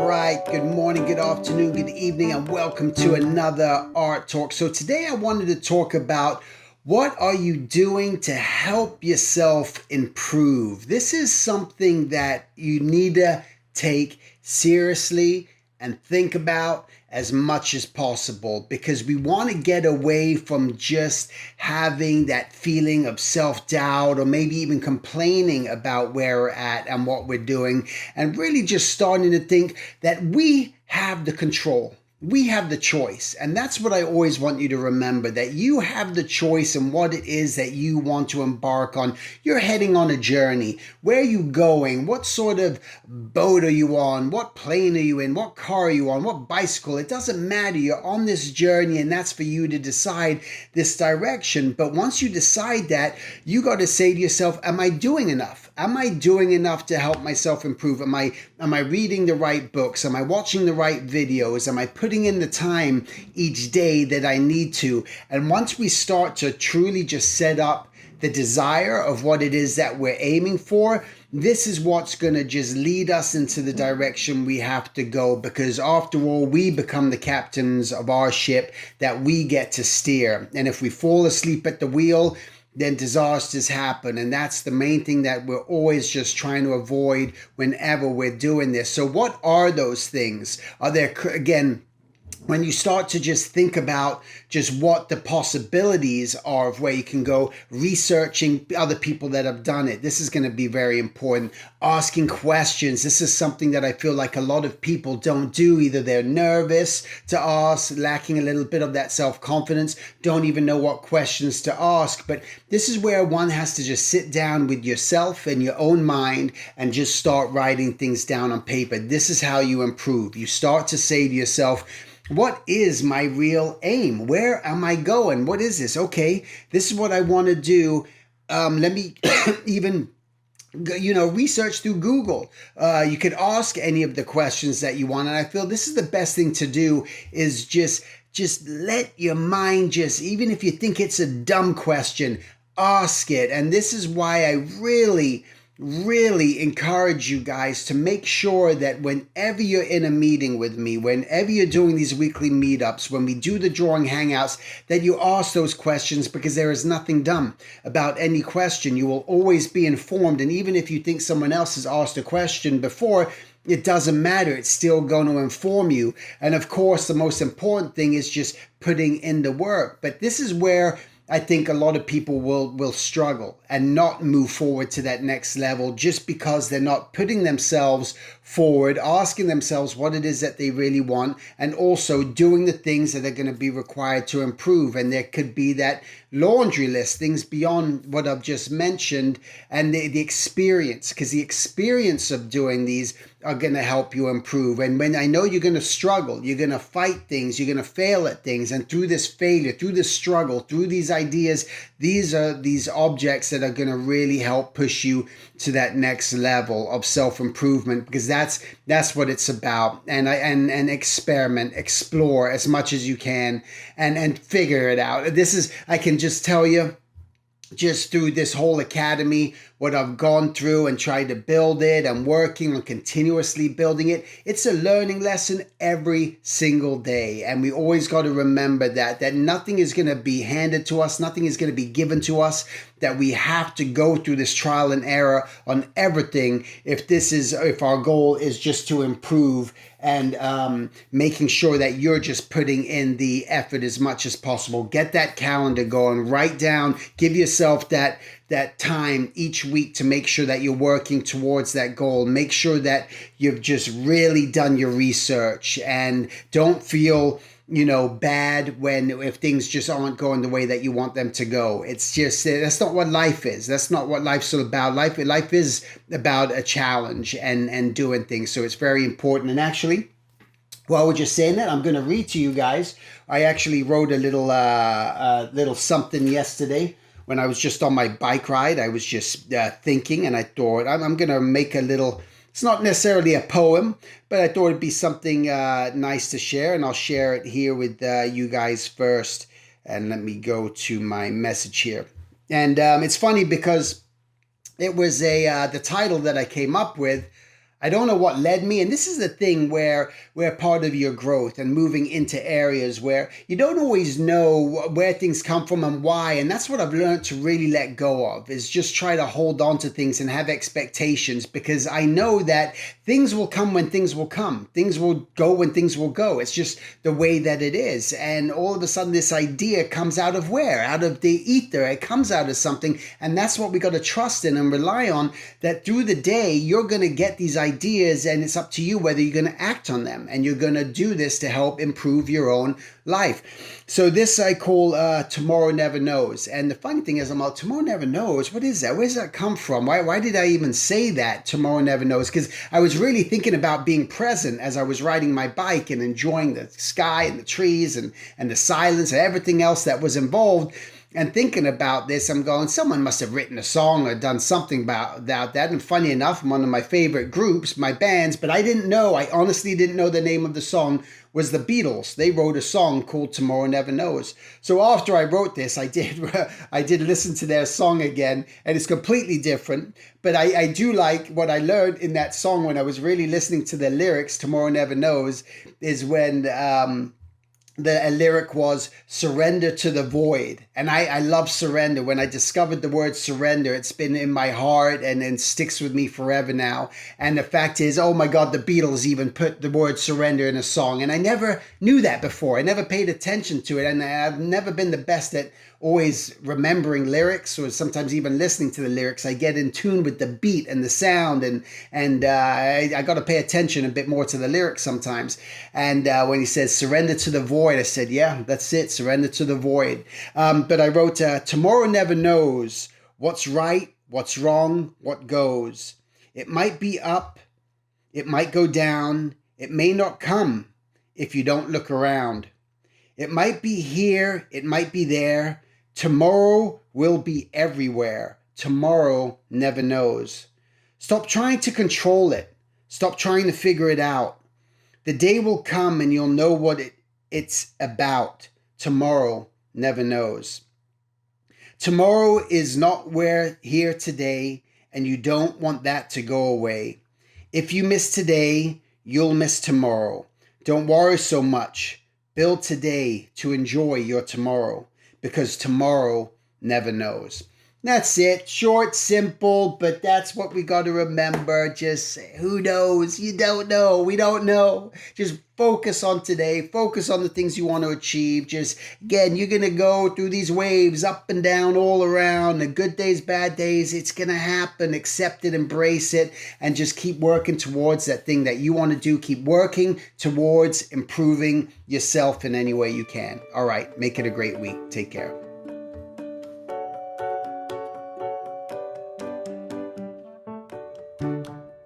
right, good morning, good afternoon, good evening, and welcome to another Art Talk. So today I wanted to talk about what are you doing to help yourself improve? This is something that you need to take seriously and think about as much as possible, because we want to get away from just having that feeling of self-doubt or maybe even complaining about where we're at and what we're doing, and really just starting to think that we have the control. We have the choice. And that's what I always want you to remember, that you have the choice in what it is that you want to embark on. You're heading on a journey. Where are you going? What sort of boat are you on? What plane are you in? What car are you on? What bicycle? It doesn't matter. You're on this journey, and that's for you to decide this direction. But once you decide that, you got to say to yourself, am I doing enough? Am I doing enough to help myself improve? Am I reading the right books? Am I watching the right videos? Am I putting in the time each day that I need to? And once we start to truly just set up the desire of what it is that we're aiming for, this is what's going to just lead us into the direction we have to go, because after all, we become the captains of our ship that we get to steer. And if we fall asleep at the wheel, then disasters happen. And that's the main thing that we're always just trying to avoid whenever we're doing this. So what are those things? Are there, again, when you start to just think about just what the possibilities are of where you can go, researching other people that have done it. This is going to be very important. Asking questions. This is something that I feel like a lot of people don't do. Either they're nervous to ask, lacking a little bit of that self-confidence, don't even know what questions to ask. But this is where one has to just sit down with yourself and your own mind and just start writing things down on paper. This is how you improve. You start to say to yourself, what is my real aim? Where am I going? What is this? Okay, this is what I want to do. Let me even research through Google. You could ask any of the questions that you want. And I feel this is the best thing to do, is just let your mind just, even if you think it's a dumb question, ask it. And this is why I really encourage you guys to make sure that whenever you're in a meeting with me, whenever you're doing these weekly meetups, when we do the drawing hangouts, that you ask those questions, because there is nothing dumb about any question. You will always be informed. And even if you think someone else has asked a question before, it doesn't matter. It's still going to inform you. And of course, the most important thing is just putting in the work. But this is where I think a lot of people will struggle and not move forward to that next level, just because they're not putting themselves forward, asking themselves what it is that they really want, and also doing the things that are going to be required to improve. And there could be that laundry list, things beyond what I've just mentioned, and the experience, because the experience of doing these are going to help you improve. And when I know you're going to struggle, you're going to fight things, you're going to fail at things, and through this failure, through this struggle, through these ideas, these are these objects that are going to really help push you to that next level of self-improvement, because that's what it's about. And experiment, explore as much as you can, and figure it out. I can just tell you, just through this whole academy, what I've gone through and tried to build it, I'm working on continuously building it. It's a learning lesson every single day. And we always got to remember that nothing is going to be handed to us. Nothing is going to be given to us, that we have to go through this trial and error on everything if our goal is just to improve, and making sure that you're just putting in the effort as much as possible. Get that calendar going, write down, give yourself that time each week to make sure that you're working towards that goal. Make sure that you've just really done your research, and don't feel bad if things just aren't going the way that you want them to go. It's just, that's not what life is. That's not what life's all about. Life is about a challenge and doing things. So it's very important. And actually, while we're just saying that, I'm going to read to you guys. I actually wrote a little something yesterday when I was just on my bike ride. I was just thinking, and I thought I'm going to make a little. It's not necessarily a poem, but I thought it'd be something nice to share, and I'll share it here with you guys first. And let me go to my message here. And it's funny because it was the title that I came up with. I don't know what led me. And this is the thing where part of your growth and moving into areas where you don't always know where things come from and why. And that's what I've learned to really let go of, is just try to hold on to things and have expectations, because I know that things will come when things will come. Things will go when things will go. It's just the way that it is. And all of a sudden this idea comes out of where? Out of the ether. It comes out of something. And that's what we got to trust in and rely on, that through the day, you're going to get these ideas, and it's up to you whether you're going to act on them. And you're going to do this to help improve your own life. So this I call Tomorrow Never Knows. And the funny thing is, I'm like, tomorrow never knows. What is that? Where does that come from? Why did I even say that? Tomorrow never knows. Because I was really thinking about being present as I was riding my bike and enjoying the sky and the trees and the silence and everything else that was involved. And thinking about this, I'm going, someone must have written a song or done something about that. And funny enough, one of my favorite groups, my bands, but I didn't know, I honestly didn't know the name of the song, was the Beatles. They wrote a song called Tomorrow Never Knows. So after I wrote this, I did listen to their song again, and it's completely different. But I do like what I learned in that song when I was really listening to the lyrics, Tomorrow Never Knows, is when the lyric was surrender to the void. And I love surrender. When I discovered the word surrender, it's been in my heart and sticks with me forever now. And the fact is, oh my God, the Beatles even put the word surrender in a song. And I never knew that before. I never paid attention to it. And I've never been the best at always remembering lyrics, or sometimes even listening to the lyrics. I get in tune with the beat and the sound, and I got to pay attention a bit more to the lyrics sometimes. And when he says surrender to the void, I said, yeah, that's it, surrender to the void. But I wrote, tomorrow never knows what's right, what's wrong, what goes. It might be up, it might go down, it may not come if you don't look around. It might be here, it might be there. Tomorrow will be everywhere. Tomorrow never knows. Stop trying to control it. Stop trying to figure it out. The day will come and you'll know what it's about. Tomorrow never knows. Tomorrow is not here today, and you don't want that to go away. If you miss today, you'll miss tomorrow. Don't worry so much. Build today to enjoy your tomorrow, because tomorrow never knows. That's it. Short, simple, but that's what we got to remember. Just who knows? You don't know. We don't know. Just focus on today. Focus on the things you want to achieve. Just, again, you're going to go through these waves up and down all around. The good days, bad days. It's going to happen. Accept it, embrace it, and just keep working towards that thing that you want to do. Keep working towards improving yourself in any way you can. All right. Make it a great week. Take care.